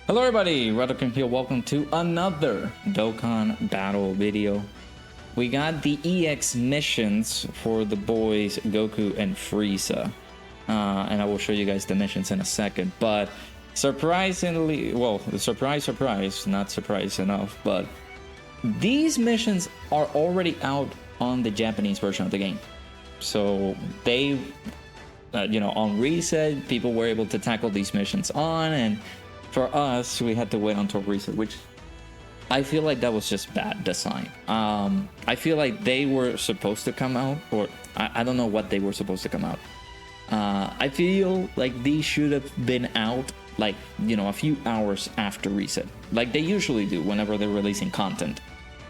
Hello everybody, Dokkan here. Welcome to another Dokkan battle video. We got the EX missions for the boys Goku and Frieza. And I will show you guys the missions in a second. But surprisingly, well, surprise, not surprise enough, but these missions are already out on the Japanese version of the game. So they, on reset, people were able to tackle these missions on, and for us, we had to wait until reset, which I feel like that was just bad design. I feel like they were supposed to come out, or I don't know what they were supposed to come out. I feel like these should have been out, like, a few hours after reset, like they usually do whenever they're releasing content.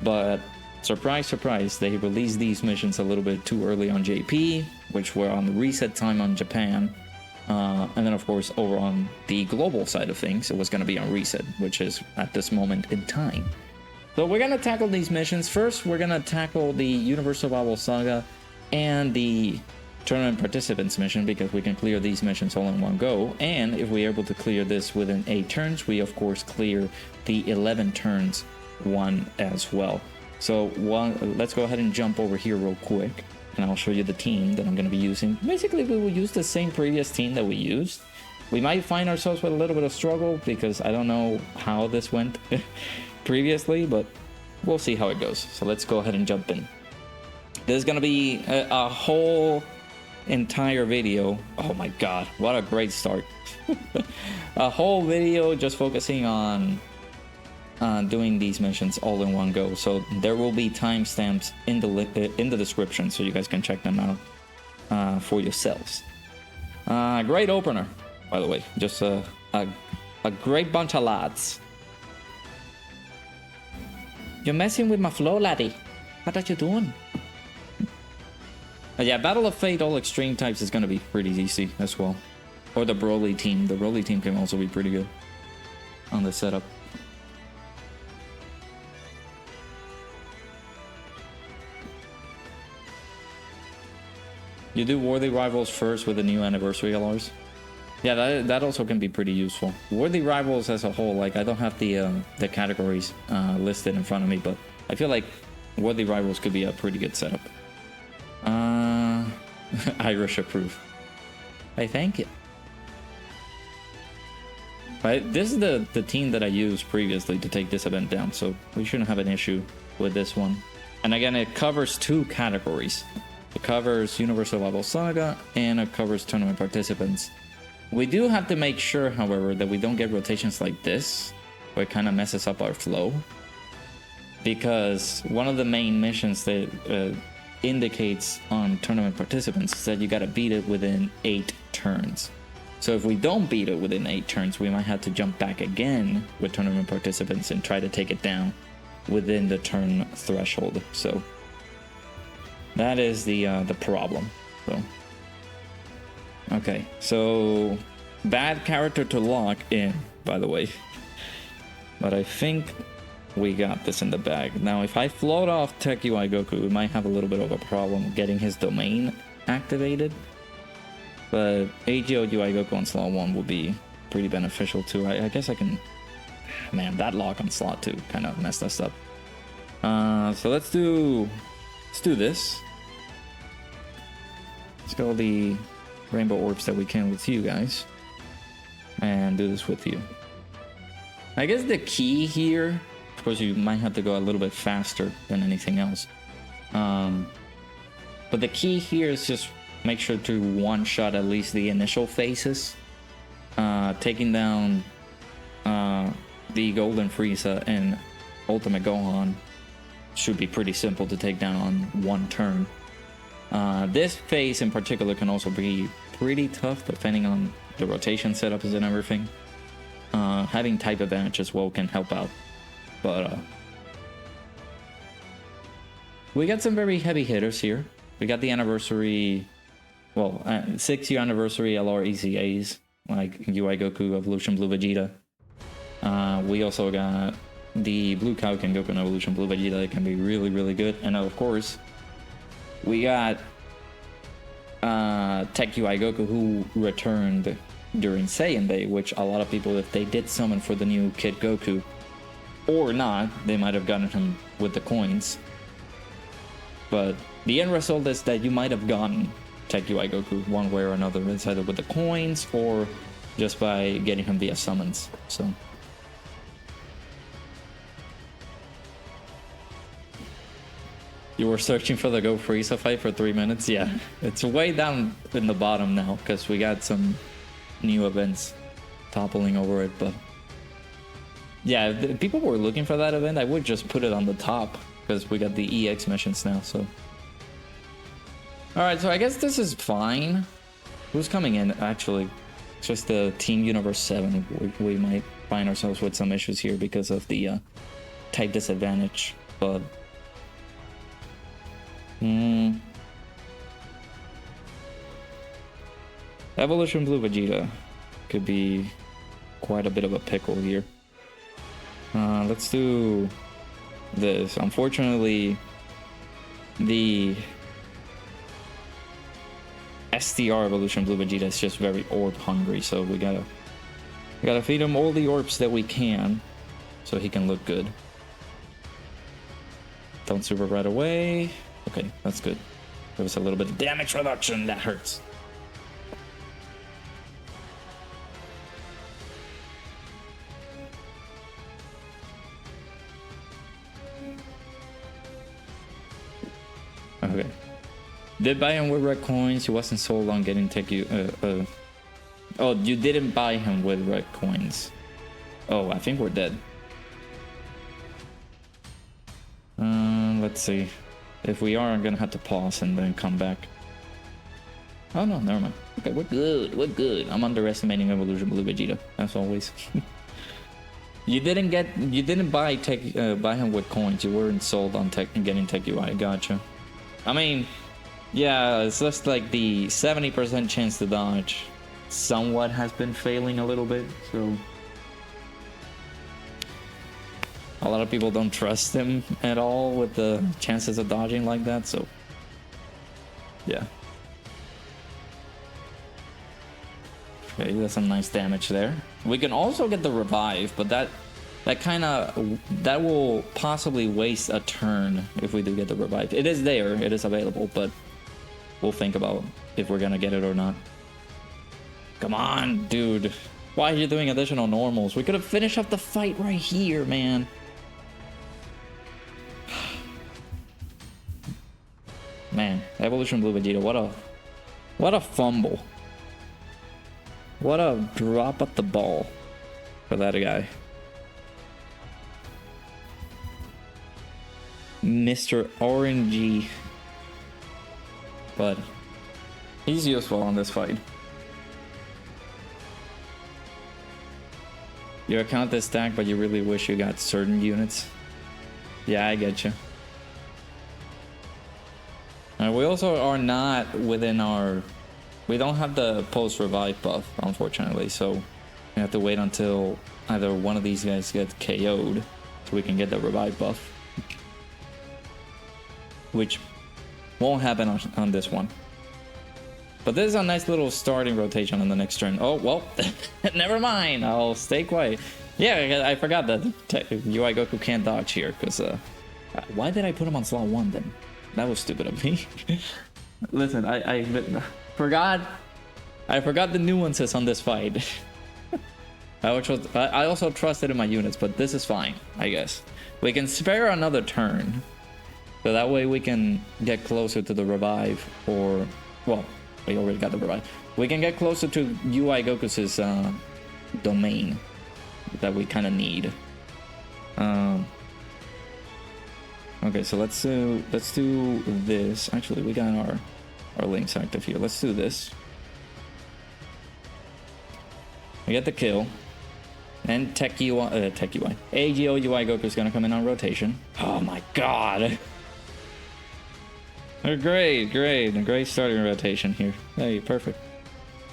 But surprise, surprise, they released these missions a little bit too early on JP, which were on the reset time on Japan. And then, of course, over on the global side of things, it was going to be on reset, which is at this moment in time. So we're going to tackle these missions. First, we're going to tackle the Universal Bubble Saga and the Tournament Participants mission, because we can clear these missions all in one go. And if we're able to clear this within 8 turns, we, of course, clear the 11 turns one as well. So let's go ahead and jump over here real quick, and I'll show you the team that I'm going to be using. Basically, we will use the same previous team that we used. We might find ourselves with a little bit of struggle, because I don't know how this went previously, but we'll see how it goes. So let's go ahead and jump in. There's going to be a whole entire video. Oh my god, what a great start. A whole video just focusing on doing these missions all in one go. So there will be timestamps in the description, so you guys can check them out for yourselves. Great opener, by the way. Just a great bunch of lads. You're messing with my flow, laddie. What are you doing? Yeah, Battle of Fate all extreme types is going to be pretty easy as well. Or the Broly team. The Broly team can also be pretty good on the setup. You do Worthy Rivals first with the new anniversary LRs. Yeah, that also can be pretty useful. Worthy Rivals as a whole, like, I don't have the categories listed in front of me, but I feel like Worthy Rivals could be a pretty good setup. Irish approve. I thank you. Right, this is the team that I used previously to take this event down, so we shouldn't have an issue with this one. And again, it covers 2 categories. It covers Universal Level Saga, and it covers Tournament Participants. We do have to make sure, however, that we don't get rotations like this, where it kind of messes up our flow. Because one of the main missions that indicates on Tournament Participants is that you gotta beat it within 8 turns. So if we don't beat it within 8 turns, we might have to jump back again with Tournament Participants and try to take it down within the turn threshold. So that is the problem. So okay, so bad character to lock in, by the way, but I think we got this in the bag. Now, if I float off Tech UI Goku, we might have a little bit of a problem getting his domain activated, but AGO UI Goku on slot 1 will be pretty beneficial too. I guess I can... Man, that lock on slot 2 kind of messed us up. So let's do this. Let's go the rainbow orbs that we can with you guys, and do this with you. I guess the key here, of course, you might have to go a little bit faster than anything else. But the key here is just make sure to one-shot at least the initial phases. Taking down the Golden Frieza and Ultimate Gohan should be pretty simple to take down on 1 turn. This phase in particular can also be pretty tough depending on the rotation setups and everything. Having type advantage as well can help out. But we got some very heavy hitters here. We got the anniversary, 6-year anniversary LR ECAs, like UI Goku, Evolution Blue Vegeta. We also got the Blue Kaioken Goku and Evolution Blue Vegeta that can be really, really good. And of course, we got Tech UI Goku, who returned during Saiyan Day, which a lot of people, if they did summon for the new Kid Goku, or not, they might have gotten him with the coins. But the end result is that you might have gotten Tech UI Goku one way or another. It's either with the coins or just by getting him via summons. So you were searching for the Go Frieza fight for 3 minutes? Yeah, it's way down in the bottom now because we got some new events toppling over it. But yeah, if people were looking for that event, I would just put it on the top because we got the EX missions now. So alright, so I guess this is fine. Who's coming in actually? It's just the Team Universe 7. We might find ourselves with some issues here because of the type disadvantage, but Evolution Blue Vegeta could be quite a bit of a pickle here. Let's do this. Unfortunately, the SDR Evolution Blue Vegeta is just very orb hungry, so we gotta feed him all the orbs that we can so he can look good. Don't super right away. Okay, that's good. There was a little bit of damage reduction. That hurts. Okay. Did buy him with red coins. He wasn't sold on getting tech. Oh, you didn't buy him with red coins. Oh, I think we're dead. Let's see. If we are, I'm gonna have to pause and then come back. Oh no, never mind. Okay, we're good. We're good. I'm underestimating Evolution Blue Vegeta, as always. You didn't buy him with coins. You weren't sold on tech and getting tech UI. Gotcha. I mean, yeah, it's just like the 70% chance to dodge somewhat has been failing a little bit, so a lot of people don't trust him at all with the chances of dodging like that, so yeah. Okay, that's some nice damage there. We can also get the revive, but that will possibly waste a turn if we do get the revive. It is there, it is available, but we'll think about if we're gonna get it or not. Come on, dude. Why are you doing additional normals? We could have finished up the fight right here, man. Man, Evolution Blue Vegeta, what a fumble. What a drop at the ball for that guy. Mr. RNG. But he's useful on this fight. Your account is stacked, but you really wish you got certain units. Yeah, I get you. We also are not within our... We don't have the post-revive buff, unfortunately, so we have to wait until either one of these guys gets KO'd so we can get the revive buff. Which won't happen on this one. But this is a nice little starting rotation on the next turn. Oh, well, never mind. I'll stay quiet. Yeah, I forgot that UI Goku can't dodge here, because... why did I put him on slot 1 then? That was stupid of me. Listen, I forgot the nuances on this fight. I also trusted in my units, but this is fine, I guess. We can spare another turn, so that way we can get closer to the revive, or... Well, we already got the revive. We can get closer to UI Goku's domain that we kind of need. Okay, so let's do this. Actually, we got our links active here. Let's do this. We get the kill. And Tech UI. AGO UI Goku is gonna come in on rotation. Oh my god. Great. A great starting rotation here. Hey, perfect.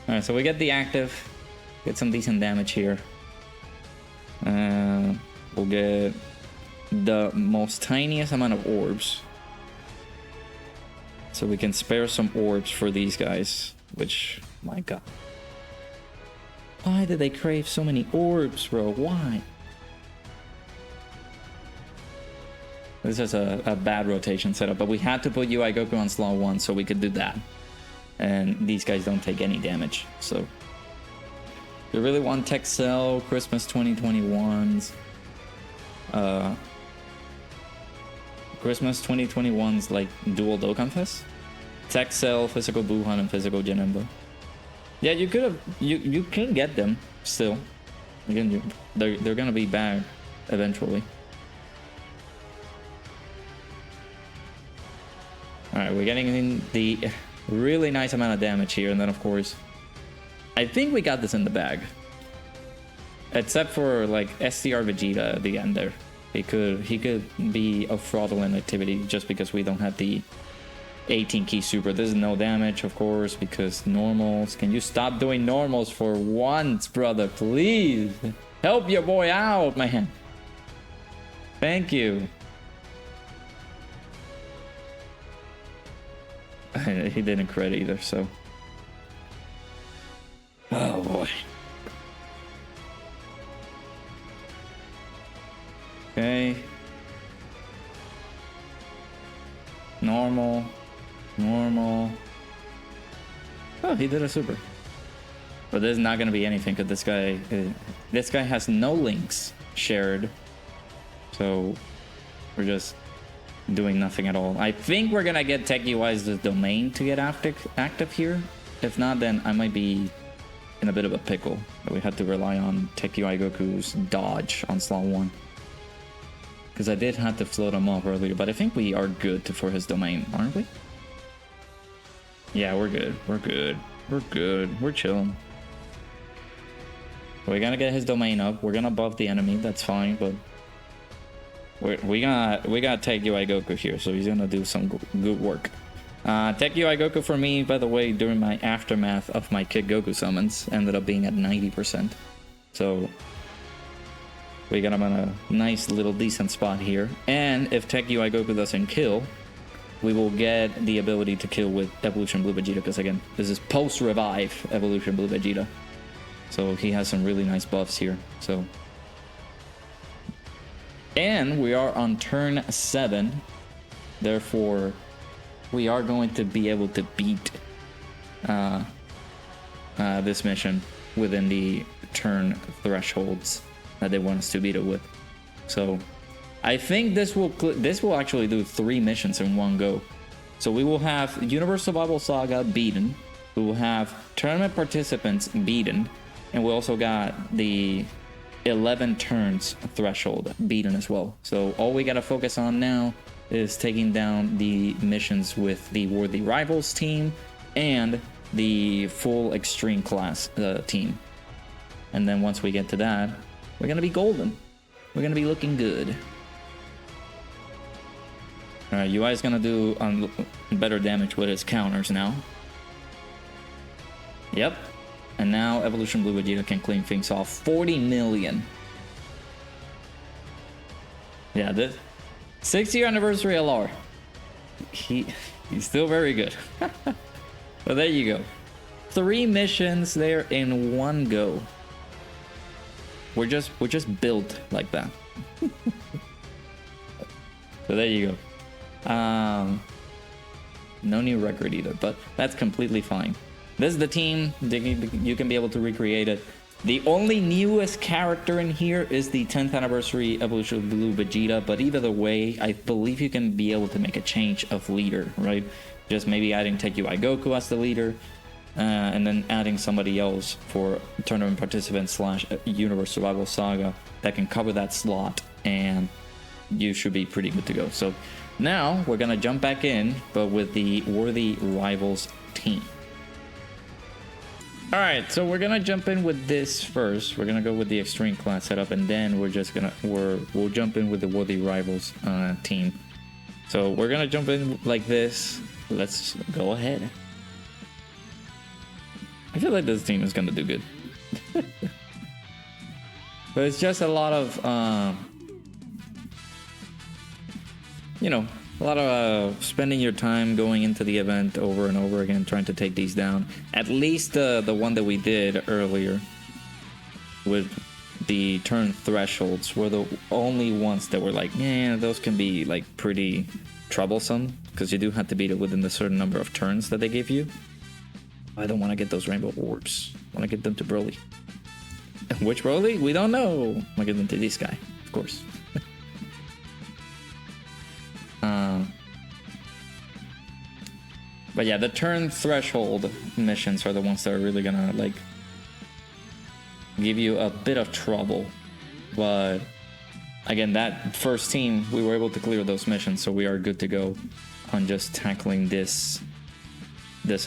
Alright, so we get the active. Get some decent damage here. We'll get the most tiniest amount of orbs. So we can spare some orbs for these guys. Which, my god. Why did they crave so many orbs, bro? Why? This is a bad rotation setup, but we had to put UI Goku on slot 1 so we could do that. And these guys don't take any damage, so... We really want Tech Cell, Christmas 2021's. Christmas 2021's like dual Dokkan Fest. Tech Cell, Physical Buhan, and Physical Janemba. Yeah, you could have... You can get them still. Again, they're gonna be bad eventually. Alright, we're getting in the really nice amount of damage here, and then of course, I think we got this in the bag. Except for like STR Vegeta at the end there. He could be a fraudulent activity just because we don't have the 18 key super. This is no damage, of course, because normals. Can you stop doing normals for once, brother? Please. Help your boy out, man. Thank you. He didn't crit either, so. Oh boy. Okay. Normal. Normal. Oh, he did a super. But this is not going to be anything because this guy has no links shared. So we're just doing nothing at all. I think we're gonna get Tech UI's domain to get active here. If not, then I might be in a bit of a pickle. We had to rely on Tech UI Goku's dodge on slot 1. Because I did have to float him up earlier, but I think we are good for his domain, aren't we? Yeah, we're good. We're good. We're good. We're chilling. We're gonna get his domain up. We're gonna buff the enemy. That's fine, but we got Tech UI Goku here, so he's gonna do some good work. Tech UI Goku for me, by the way, during my aftermath of my Kid Goku summons, ended up being at 90%. So we got him on a nice little decent spot here. And if Tech UI Goku doesn't kill, we will get the ability to kill with Evolution Blue Vegeta, because again, this is post-revive Evolution Blue Vegeta. So he has some really nice buffs here. So. And we are on turn 7, therefore we are going to be able to beat this mission within the turn thresholds that they want us to beat it with. So I think this will actually do 3 missions in one go. So we will have Universe Survival Saga beaten, we will have tournament participants beaten, and we also got the 11 turns threshold beaten as well. So all we gotta focus on now is taking down the missions with the Worthy Rivals team and the full extreme class team. And then once we get to that, we're gonna be golden. We're gonna be looking good. Alright, UI is gonna do better damage with his counters now. Yep. And now Evolution Blue Vegeta can clean things off. 40 million. Yeah, this 6-year anniversary LR. He's still very good. But there you go. 3 missions there in one go. We're just built like that. So there you go. No new record either, but that's completely fine. This is the team. You can be able to recreate it. The only newest character in here is the 10th anniversary Evolution Blue Vegeta, but either way, I believe you can be able to make a change of leader, right? Just maybe adding Tech UI Goku as the leader, and then adding somebody else for tournament participant / Universe Survival Saga that can cover that slot, and you should be pretty good to go. So now we're gonna jump back in, but with the Worthy Rivals team. Alright, so we're gonna jump in with this first. We're gonna go with the extreme class setup, and then we'll jump in with the Worthy Rivals team. So we're gonna jump in like this. Let's go ahead. I feel like this team is gonna do good. But it's just a lot of you know, a lot of spending your time going into the event over and over again, trying to take these down. At least the one that we did earlier. with the turn thresholds were the only ones that were like, yeah, those can be like pretty troublesome because you do have to beat it within the certain number of turns that they give you. I don't want to get those rainbow orbs. I want to get them to Broly. Which Broly? We don't know. I'm gonna give them to this guy, of course. But yeah, the turn threshold missions are the ones that are really gonna like give you a bit of trouble. But again, that first team, we were able to clear those missions, so we are good to go on just tackling this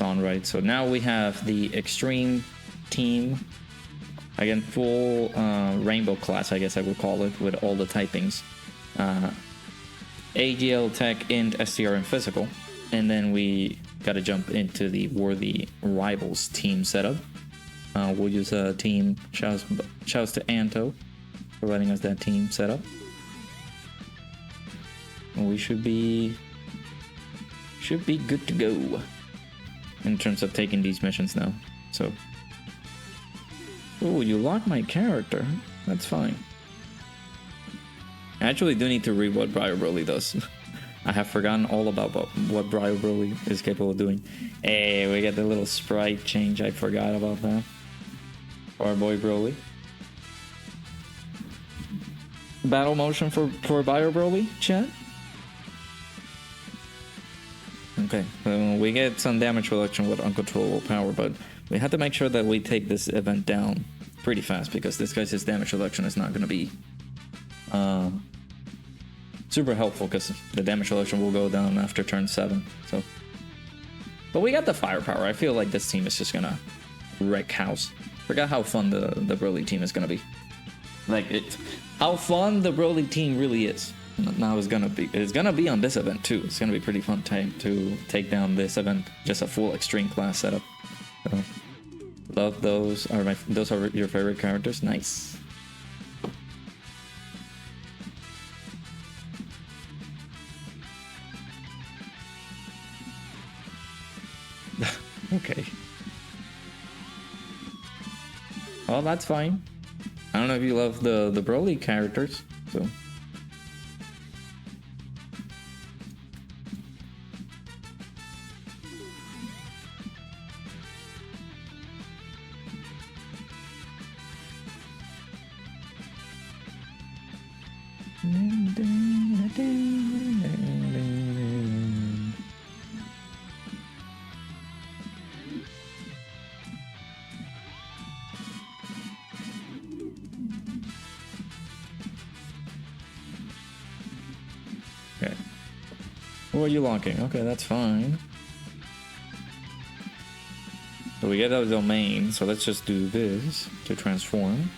on, right? So now we have the extreme team. Again, full rainbow class, I guess I would call it, with all the typings. AGL, Tech, Int, STR, and Physical. And then we gotta jump into the Worthy Rivals team setup. We'll use a team. Shouts to Anto for letting us that team setup. We should be good to go in terms of taking these missions now. So, oh, you locked my character. That's fine. I actually do need to read what Briar Broly does. I have forgotten all about what Briar Broly is capable of doing. Hey, we got the little sprite change. I forgot about that. Our boy Broly. Battle motion for Briar Broly, chat? Okay, we get some damage reduction with uncontrollable power, but we have to make sure that we take this event down pretty fast because this guy's damage reduction is not going to be super helpful because the damage reduction will go down after turn 7. So, but we got the firepower. I feel like this team is just gonna wreck house. Forgot how fun the Broly team is gonna be. Like how fun the Broly team really is. Now it's gonna be on this event too. It's gonna be pretty fun to take down this event. Just a full extreme class setup. So, love those. Those are your favorite characters? Nice. Okay. Well, that's fine. I don't know if you love the Broly characters, so. Okay. Who are you locking? Okay, that's fine. So we get our domain, so let's just do this to transform.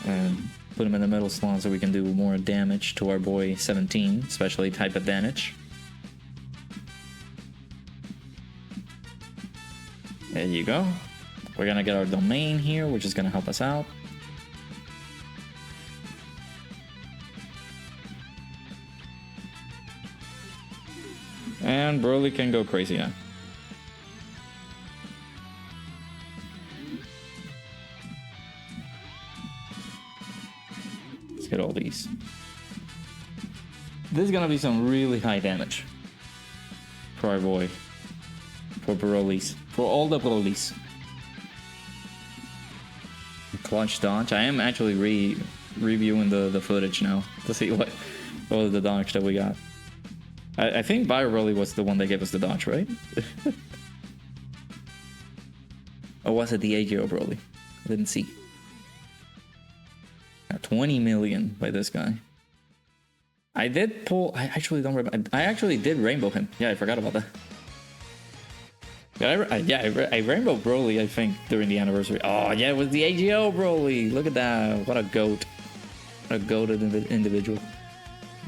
And put him in the middle slot so we can do more damage to our boy 17, especially type advantage. There you go. We're gonna get our domain here, which is gonna help us out. And Broly can go crazy now. Let's get all these. This is gonna be some really high damage for our boy. For Broly's. For all the Broly's. Clutch dodge. I am actually reviewing the footage now to see what was the dodge that we got. I think Bio Broly was the one that gave us the dodge, right? Or was it the AGO Broly? I didn't see. 20 million by this guy. I did pull. I actually don't remember. I actually did rainbow him. Yeah, I forgot about that. I rainbow Broly, I think, during the anniversary. Oh, yeah, it was the AGO Broly. Look at that. What a goat. What a goated individual.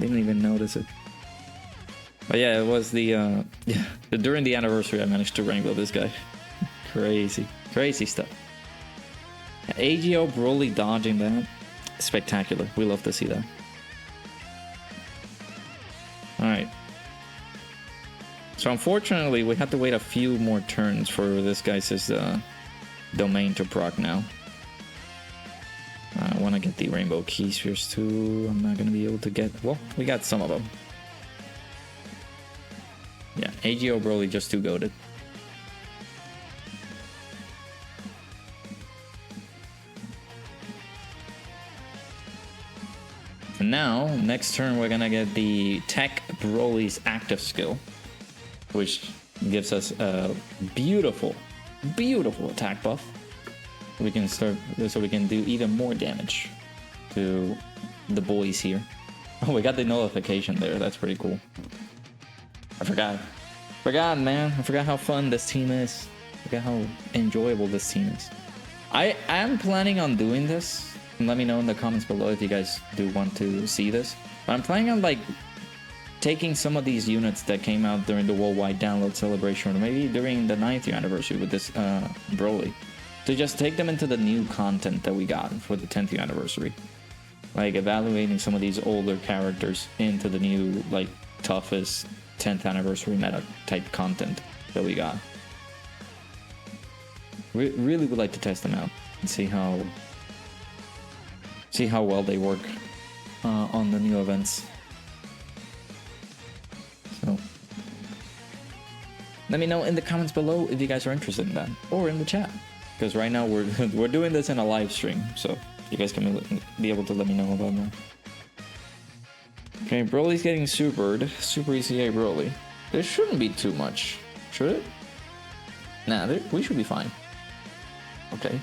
Didn't even notice it. But yeah, it was the, during the anniversary, I managed to rainbow this guy. Crazy stuff. AGO Broly dodging that. Spectacular. We love to see that. Alright. So unfortunately, we have to wait a few more turns for this guy's domain to proc now. to get the rainbow key spheres too. I'm not gonna be able to get. Well, we got some of them. Yeah, AGO Broly just too goated. And now, next turn, we're gonna get the Tech Broly's active skill, which gives us a beautiful, beautiful attack buff. We can start, so we can do even more damage to the boys here. Oh, we got the notification there. That's pretty cool. I forgot, man. I forgot how fun this team is. I forgot how enjoyable this team is. I am planning on doing this. And let me know in the comments below if you guys do want to see this. But I'm planning on like taking some of these units that came out during the worldwide download celebration, or maybe during the 9th year anniversary with this Broly, to just take them into the new content that we got for the 10th year anniversary. Like evaluating some of these older characters into the new, like, toughest 10th anniversary meta type content that we got. We really would like to test them out and see how well they work on the new events. So let me know in the comments below if you guys are interested in that, or in the chat, because right now we're doing this in a live stream, so you guys can be able to let me know about that. Okay, Broly's getting supered. Super ECA Broly. This shouldn't be too much, should it? Nah, we should be fine. Okay.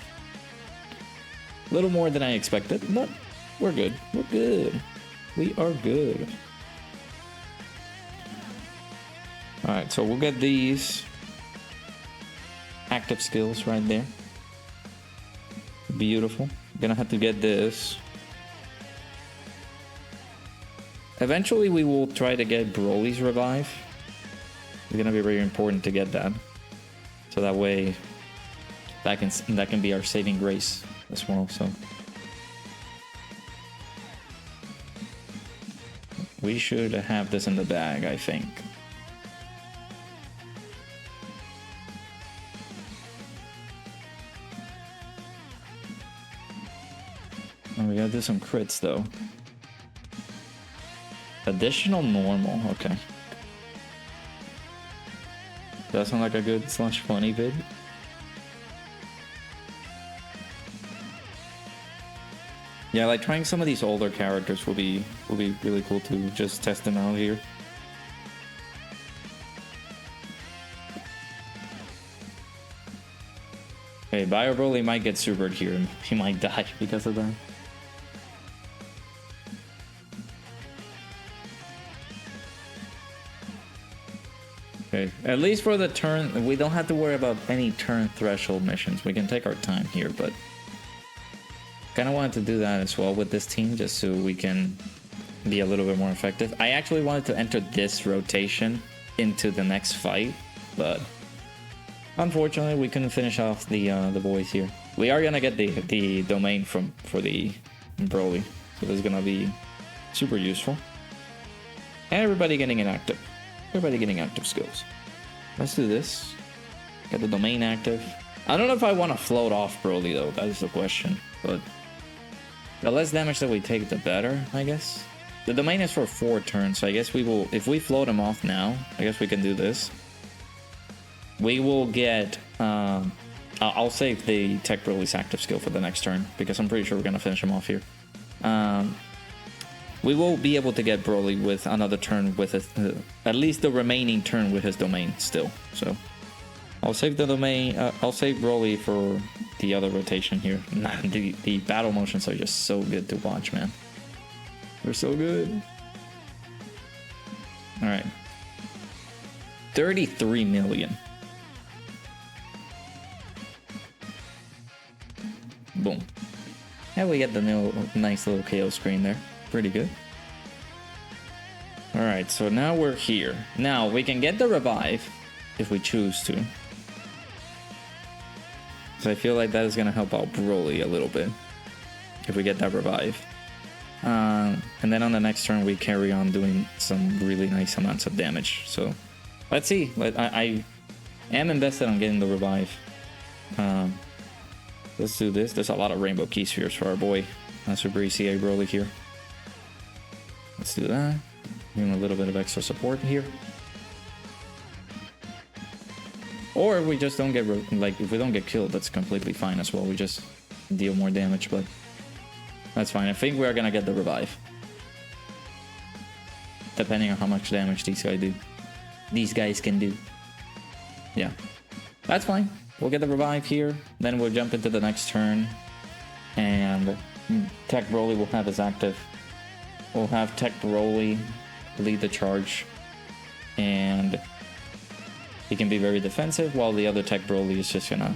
A little more than I expected, but we're good. We're good. We are good. Alright, so we'll get these active skills right there. Beautiful. Gonna have to get this. Eventually we will try to get Broly's revive. It's gonna be very important to get that. So that way that can be our saving grace as well. So we should have this in the bag, I think. Oh, we gotta do some crits though. Additional normal, okay. That sound like a good / funny vid. Yeah, like trying some of these older characters will be really cool to just test them out here. Okay, Bio Broly might get supered here. He might die because of that. Okay, at least for the turn, we don't have to worry about any turn threshold missions. We can take our time here, but kind of wanted to do that as well with this team, just so we can be a little bit more effective. I actually wanted to enter this rotation into the next fight, but unfortunately we couldn't finish off the boys here. We are gonna get the domain for the Broly, so this is gonna be super useful. And everybody getting inactive. Everybody getting active skills. Let's do this. Get the domain active. I don't know if I want to float off Broly though. That is the question, but the less damage that we take, the better, I guess. The domain is for 4 turns, so I guess we will, if we float him off now, I guess we can do this. We will get, I'll save the Tech Broly's active skill for the next turn, because I'm pretty sure we're going to finish him off here. We will be able to get Broly with another turn with his, at least the remaining turn with his domain still, so. I'll save the domain, I'll save Broly for the other rotation here. Man, the battle motions are just so good to watch, man. They're so good. Alright. 33 million. Boom. And we get the nice little KO screen there. Pretty good. Alright, so now we're here. Now, we can get the revive if we choose to. So I feel like that is going to help out Broly a little bit if we get that revive. And then on the next turn we carry on doing some really nice amounts of damage. So let's see. I am invested on getting the revive. Let's do this. There's a lot of rainbow key spheres for our boy. Super ECA Broly here. Let's do that. Give him a little bit of extra support here. Or we just don't get, like, if we don't get killed, that's completely fine as well. We just deal more damage, but that's fine. I think we're gonna get the revive. Depending on how much damage these guys can do. Yeah. That's fine. We'll get the revive here. Then we'll jump into the next turn. And Tech Broly will have his active. We'll have Tech Broly lead the charge. And he can be very defensive, while the other Tech Broly is just gonna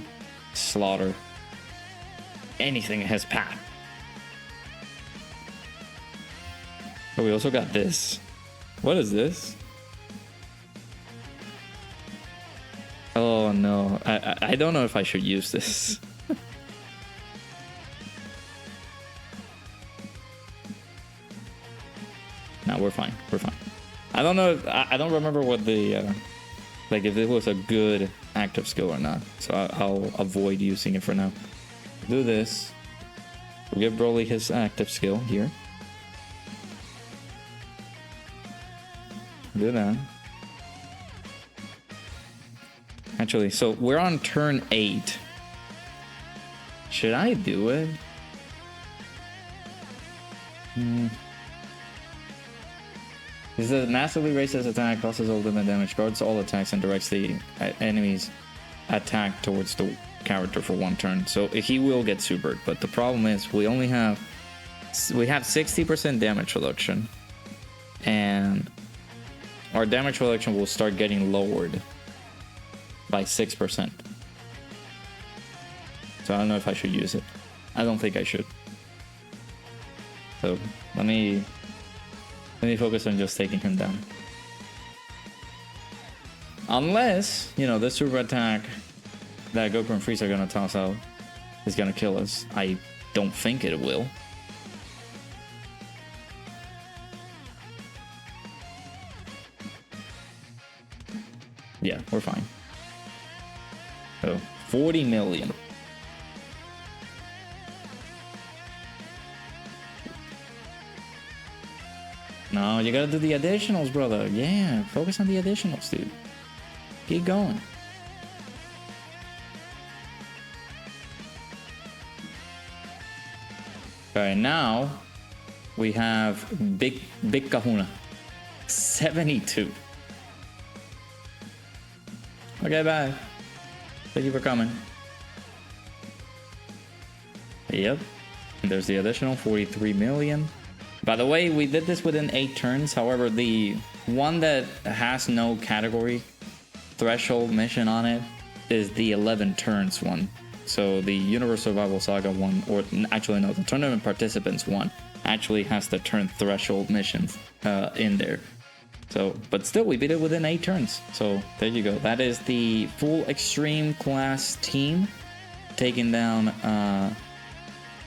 slaughter anything in his path. But we also got this. What is this? Oh no, I don't know if I should use this. No, we're fine. We're fine. I don't know. I don't remember what the like if it was a good active skill or not. So I'll avoid using it for now. Do this. We'll give Broly his active skill here. Do that. Actually, so we're on turn 8. Should I do it? This is massively raises attack, causes ultimate damage, guards all attacks, and directs the enemy's attack towards the character for 1 turn. So he will get supered, but the problem is we have 60% damage reduction, and our damage reduction will start getting lowered by 6%. So I don't know if I should use it. I don't think I should. So let me focus on just taking him down. Unless, you know, the super attack that Goku and Frieza are gonna toss out is gonna kill us. I don't think it will. Yeah, we're fine. So 40 million. No, you gotta do the additionals, brother. Yeah, focus on the additionals, dude. Keep going. Alright, now we have Big Kahuna. 72. Okay, bye. Thank you for coming. Yep. And there's the additional 43 million. By the way, we did this within 8 turns. However, the one that has no category threshold mission on it is the 11 turns one. So the Universe Survival Saga one, or actually no, the Tournament Participants one actually has the turn threshold missions in there. So, but still, we beat it within 8 turns. So there you go. That is the full Extreme Class team taking down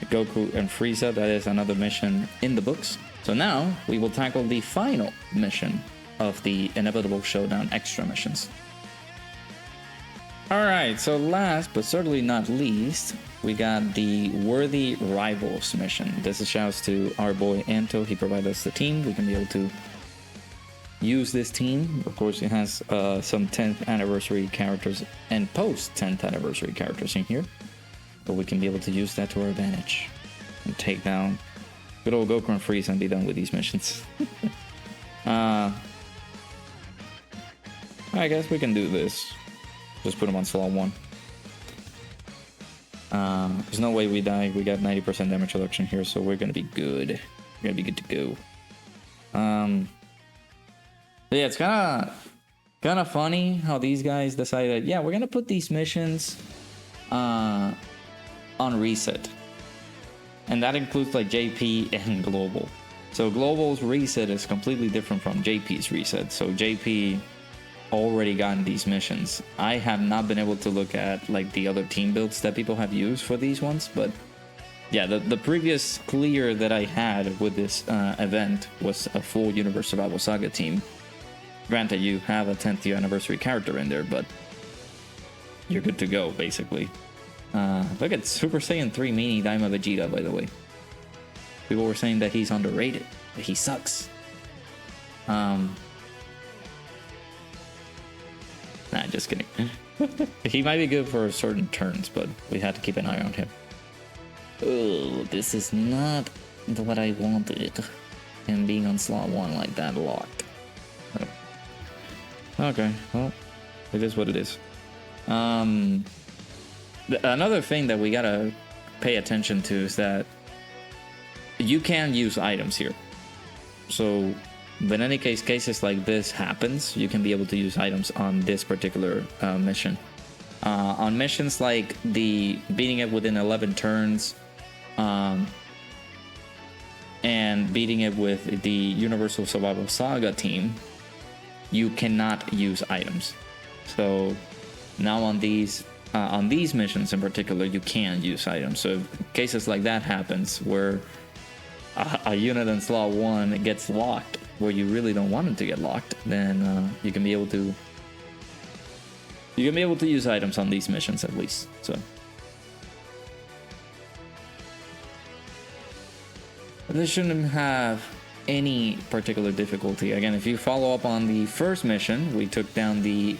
Goku and Frieza. That is another mission in the books. So now we will tackle the final mission of the Inevitable Showdown extra missions. Alright, so last but certainly not least, we got the Worthy Rivals mission. This is shouts to our boy Anto. He provided us the team. We can be able to use this team. Of course, it has some 10th anniversary characters and post 10th anniversary characters in here. But we can be able to use that to our advantage and take down good old Goku and Frieza and be done with these missions. I guess we can do this. Just put them on slot 1. There's no way we die. We got 90% damage reduction here, so we're gonna be good. We're gonna be good to go. Yeah, it's kind of funny how these guys decided, yeah, we're gonna put these missions on reset, and that includes like JP and Global. So Global's reset is completely different from JP's reset. So JP already gotten these missions. I have not been able to look at like the other team builds that people have used for these ones, but yeah, the previous clear that I had with this event was a full Universe Survival Saga team. Granted, you have a 10th year anniversary character in there, but you're good to go, basically. Look at Super Saiyan 3 Mini Daima Vegeta, by the way. People were saying that he's underrated, that he sucks. Nah, just kidding. He might be good for certain turns, but we had to keep an eye on him. Oh, this is not what I wanted. Him being on slot 1 like that locked. Oh. Okay, well, it is what it is. Another thing that we gotta pay attention to is that you can use items here. So, in any case, cases like this happens, you can be able to use items on this particular mission. On missions like the beating it within 11 turns, and beating it with the Universal Survival Saga team, you cannot use items. So now on these missions in particular, you can use items. So if cases like that happens where a unit in slot 1 gets locked where you really don't want it to get locked, then you can be able to use items on these missions at least. So this shouldn't have any particular difficulty. Again, if you follow up on the first mission, we took down the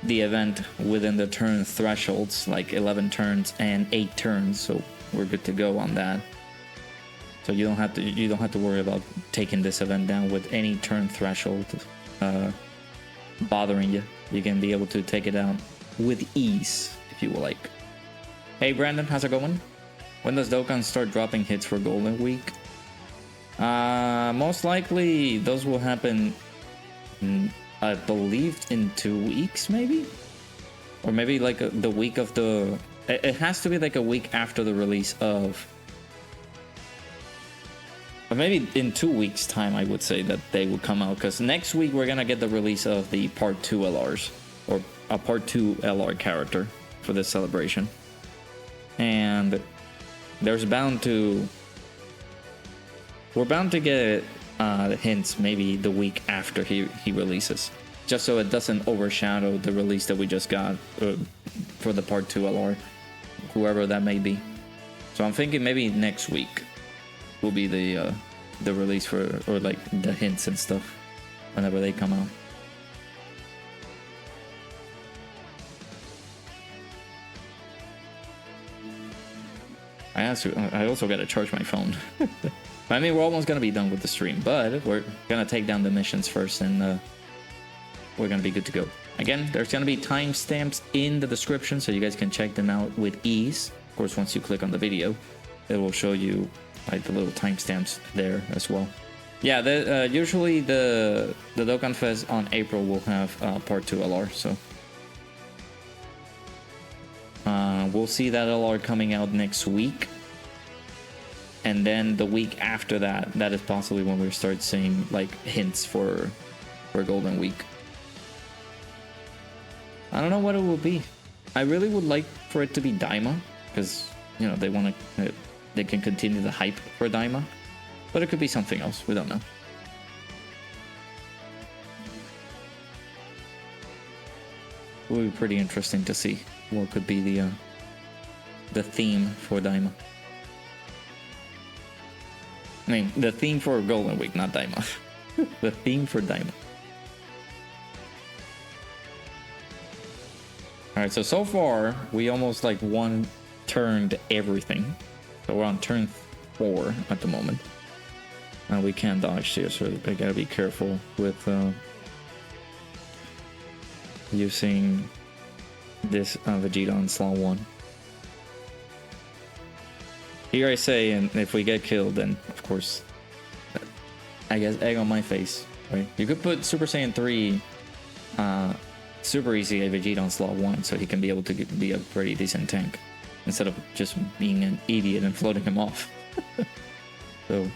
event within the turn thresholds, like 11 turns and 8 turns, so we're good to go on that. So you don't have to worry about taking this event down with any turn threshold bothering you. You can be able to take it down with ease if you would like. Hey Brandon, how's it going? When does Dokkan start dropping hits for Golden Week? Most likely those will happen, I believe, in 2 weeks, maybe? Or maybe like the week of the... It has to be like a week after the release of... Or maybe in 2 weeks' time, I would say that they would come out. Because next week we're gonna get the release of the Part 2 LRs. Or a Part 2 LR character for this celebration. And there's bound to... We're bound to get hints maybe the week after he releases, just so it doesn't overshadow the release that we just got for the Part 2 LR, whoever that may be. So I'm thinking maybe next week will be the release for, or like the hints and stuff whenever they come out. I also gotta charge my phone. I mean, we're almost gonna be done with the stream, but we're gonna take down the missions first, and we're gonna be good to go. Again, there's gonna be timestamps in the description, so you guys can check them out with ease. Of course, once you click on the video, it will show you like the little timestamps there as well. Yeah, usually the Dokkan Fest on April will have Part 2 LR, so we'll see that LR coming out next week. And then the week after that, that is possibly when we start seeing like hints for Golden Week. I don't know what it will be. I really would like for it to be Daima, because you know they can continue the hype for Daima. But it could be something else. We don't know. It will be pretty interesting to see what could be the theme for Daima. I mean, the theme for Golden Week, not Daima. The theme for Daima. Alright, so far, we almost like one-turned everything. So we're on turn 4 at the moment. And we can't dodge here, so I gotta be careful with using this Vegeta on slot 1. Here I say, and if we get killed, then of course, I guess egg on my face, right? You could put Super Saiyan 3 super easy Vegeta on slot 1, so he can be able to be a pretty decent tank, instead of just being an idiot and floating him off. So,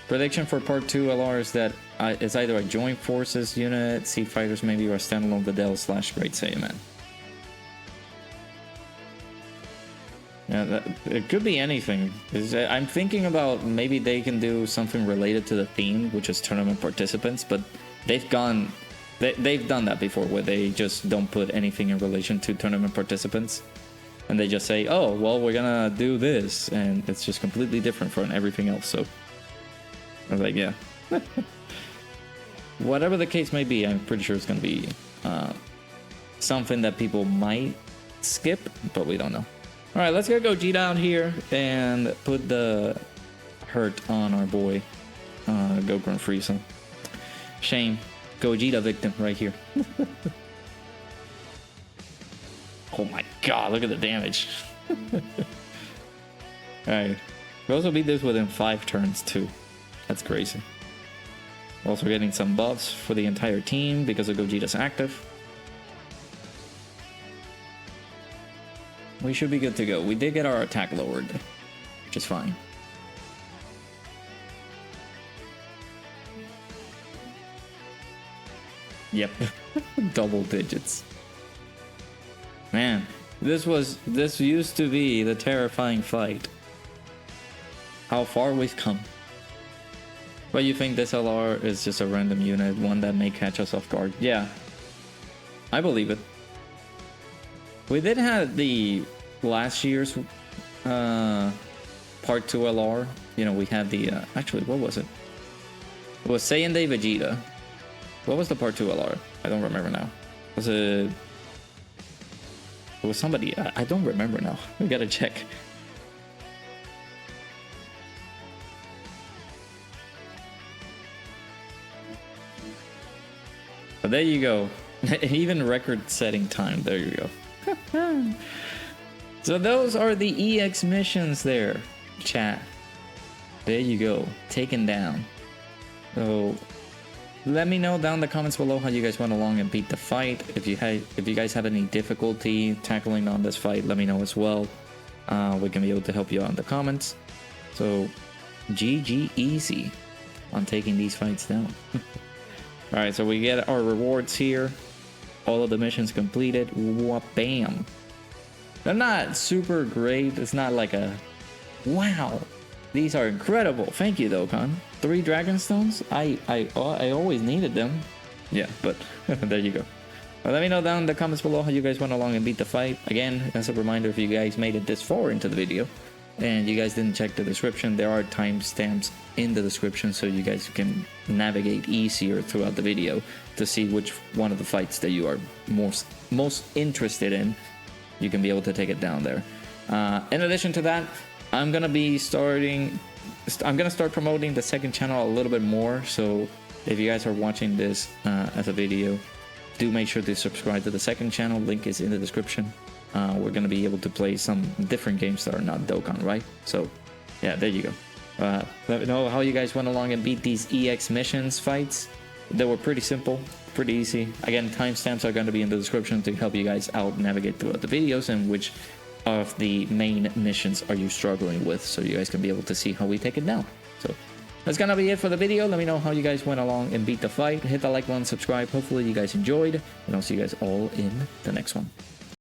prediction for Part 2 LR is that it's either a Joint Forces unit, Sea Fighters maybe, or a standalone Videl / Great Saiyaman. Yeah, it could be anything. I'm thinking about maybe they can do something related to the theme, which is tournament participants, but they've done that before, where they just don't put anything in relation to tournament participants. and they just say, oh, well, we're gonna do this, and it's just completely different from everything else. So I was like, yeah. Whatever the case may be, I'm pretty sure it's gonna be something that people might skip, but we don't know. All right, let's get Gogeta out here and put the hurt on our boy Goku and Frieza. Shame. Gogeta victim right here. Oh my god, look at the damage. Alright. We also beat this within 5 turns too. That's crazy. Also getting some buffs for the entire team because of Gogeta's active. We should be good to go. We did get our attack lowered, which is fine. Yep. Double digits. Man, this used to be the terrifying fight. How far we've come. But you think this LR is just a random unit, one that may catch us off guard? Yeah. I believe it. We did have the last year's part 2 LR. You know, we had the actually, what was it? It was Saiyan Day Vegeta. What was the part 2 LR? I don't remember now. Was it? It was somebody. I don't remember now. We gotta check. But there you go. Even record-setting time. There you go. So those are the EX missions there, chat. There you go. Taken down. So let me know down in the comments below how you guys went along and beat the fight. If you guys had any difficulty tackling on this fight, let me know as well. We can be able to help you out in the comments. So GG easy on taking these fights down. Alright, so we get our rewards here. All of the missions completed. Bam. They're not super great. It's not like a wow. These are incredible. Thank you, Dokkan. 3 Dragon Stones? I always needed them. Yeah, but there you go. Well, let me know down in the comments below how you guys went along and beat the fight. Again, as a reminder, if you guys made it this far into the video and you guys didn't check the description, there are timestamps in the description so you guys can navigate easier throughout the video to see which one of the fights that you are most interested in. You can be able to take it down there. In addition to that, I'm gonna start promoting the second channel a little bit more. So if you guys are watching this as a video, do make sure to subscribe to the second channel. Link is in the description. We're gonna be able to play some different games that are not Dokkan, right? So yeah, there you go. Let me know how you guys went along and beat these EX missions fights. They were pretty simple, pretty easy. Again, timestamps are going to be in the description to help you guys out navigate throughout the videos and which of the main missions are you struggling with, so you guys can be able to see how we take it down. So that's gonna be it for the video. Let me know how you guys went along and beat the fight. Hit the like button, subscribe. Hopefully you guys enjoyed, and I'll see you guys all in the next one.